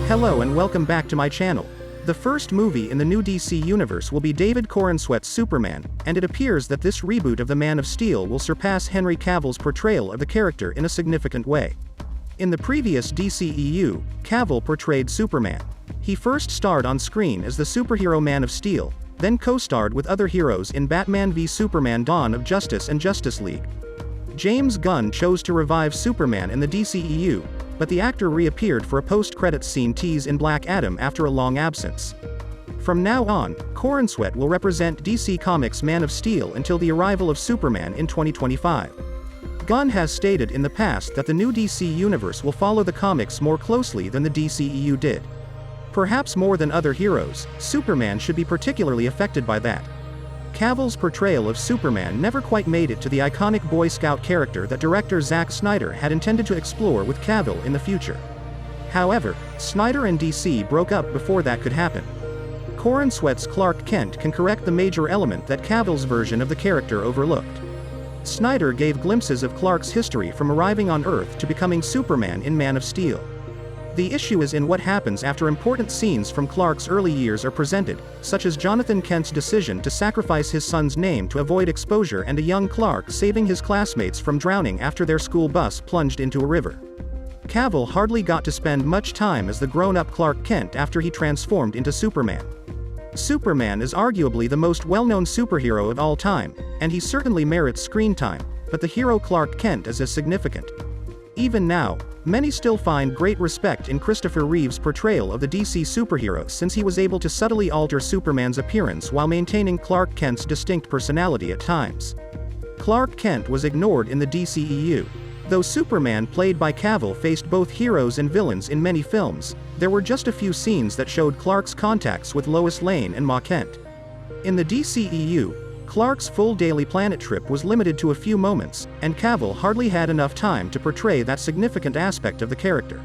Hello and welcome back to my channel. The first movie in the new DC universe will be David Corenswet Superman, and it appears that this reboot of the Man of Steel will surpass Henry Cavill's portrayal of the character in a significant way. In the previous DCEU, Cavill portrayed Superman. He first starred on screen as the superhero Man of Steel, then co-starred with other heroes in Batman v Superman: Dawn of Justice and Justice League. James Gunn chose to revive Superman in the DCEU, but the actor reappeared for a post-credits scene tease in Black Adam after a long absence. From now on, Corenswet will represent DC Comics' Man of Steel until the arrival of Superman in 2025. Gunn has stated in the past that the new DC universe will follow the comics more closely than the DCEU did. Perhaps more than other heroes, Superman should be particularly affected by that. Cavill's portrayal of Superman never quite made it to the iconic Boy Scout character that director Zack Snyder had intended to explore with Cavill in the future. However, Snyder and DC broke up before that could happen. Corenswet's Clark Kent can correct the major element that Cavill's version of the character overlooked. Snyder gave glimpses of Clark's history from arriving on Earth to becoming Superman in Man of Steel. The issue is in what happens after important scenes from Clark's early years are presented, such as Jonathan Kent's decision to sacrifice his son's name to avoid exposure and a young Clark saving his classmates from drowning after their school bus plunged into a river. Cavill hardly got to spend much time as the grown-up Clark Kent after he transformed into Superman. Superman is arguably the most well-known superhero of all time, and he certainly merits screen time, but the hero Clark Kent is as significant. Even now, many still find great respect in Christopher Reeve's portrayal of the DC superhero since he was able to subtly alter Superman's appearance while maintaining Clark Kent's distinct personality at times. Clark Kent was ignored in the DCEU. Though Superman played by Cavill faced both heroes and villains in many films, there were just a few scenes that showed Clark's contacts with Lois Lane and Ma Kent. In the DCEU, Clark's full Daily Planet trip was limited to a few moments, and Cavill hardly had enough time to portray that significant aspect of the character.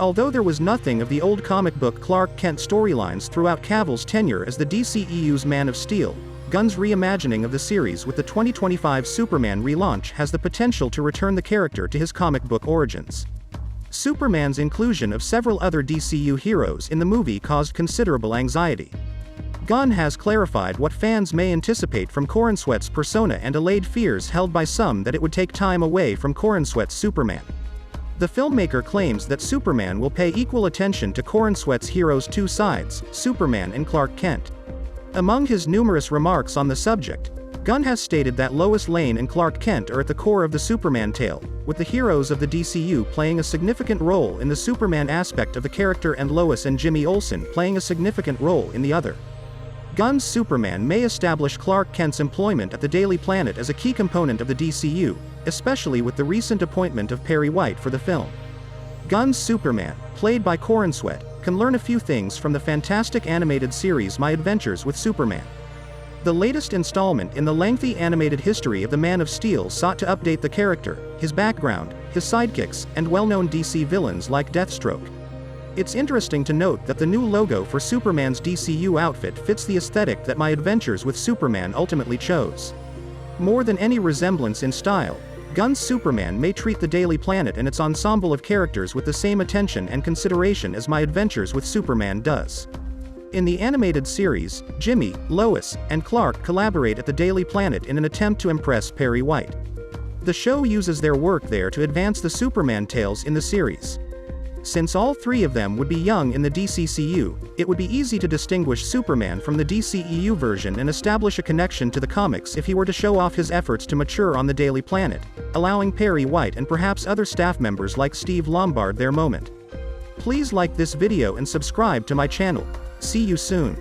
Although there was nothing of the old comic book Clark Kent storylines throughout Cavill's tenure as the DCEU's Man of Steel, Gunn's reimagining of the series with the 2025 Superman relaunch has the potential to return the character to his comic book origins. Superman's inclusion of several other DCU heroes in the movie caused considerable anxiety. Gunn has clarified what fans may anticipate from Corenswet's persona and allayed fears held by some that it would take time away from Corenswet's Superman. The filmmaker claims that Superman will pay equal attention to Corenswet's heroes' two sides, Superman and Clark Kent. Among his numerous remarks on the subject, Gunn has stated that Lois Lane and Clark Kent are at the core of the Superman tale, with the heroes of the DCU playing a significant role in the Superman aspect of the character and Lois and Jimmy Olsen playing a significant role in the other. Gunn's Superman may establish Clark Kent's employment at the Daily Planet as a key component of the DCU, especially with the recent appointment of Perry White for the film. Gunn's Superman, played by Corenswet, can learn a few things from the fantastic animated series My Adventures with Superman. The latest installment in the lengthy animated history of the Man of Steel sought to update the character, his background, his sidekicks, and well-known DC villains like Deathstroke. It's interesting to note that the new logo for Superman's DCU outfit fits the aesthetic that My Adventures with Superman ultimately chose. More than any resemblance in style, Gunn's Superman may treat the Daily Planet and its ensemble of characters with the same attention and consideration as My Adventures with Superman does. In the animated series, Jimmy, Lois, and Clark collaborate at the Daily Planet in an attempt to impress Perry White. The show uses their work there to advance the Superman tales in the series. Since all three of them would be young in the DCCU, it would be easy to distinguish Superman from the DCEU version and establish a connection to the comics if he were to show off his efforts to mature on the Daily Planet, allowing Perry White and perhaps other staff members like Steve Lombard their moment. Please like this video and subscribe to my channel. See you soon.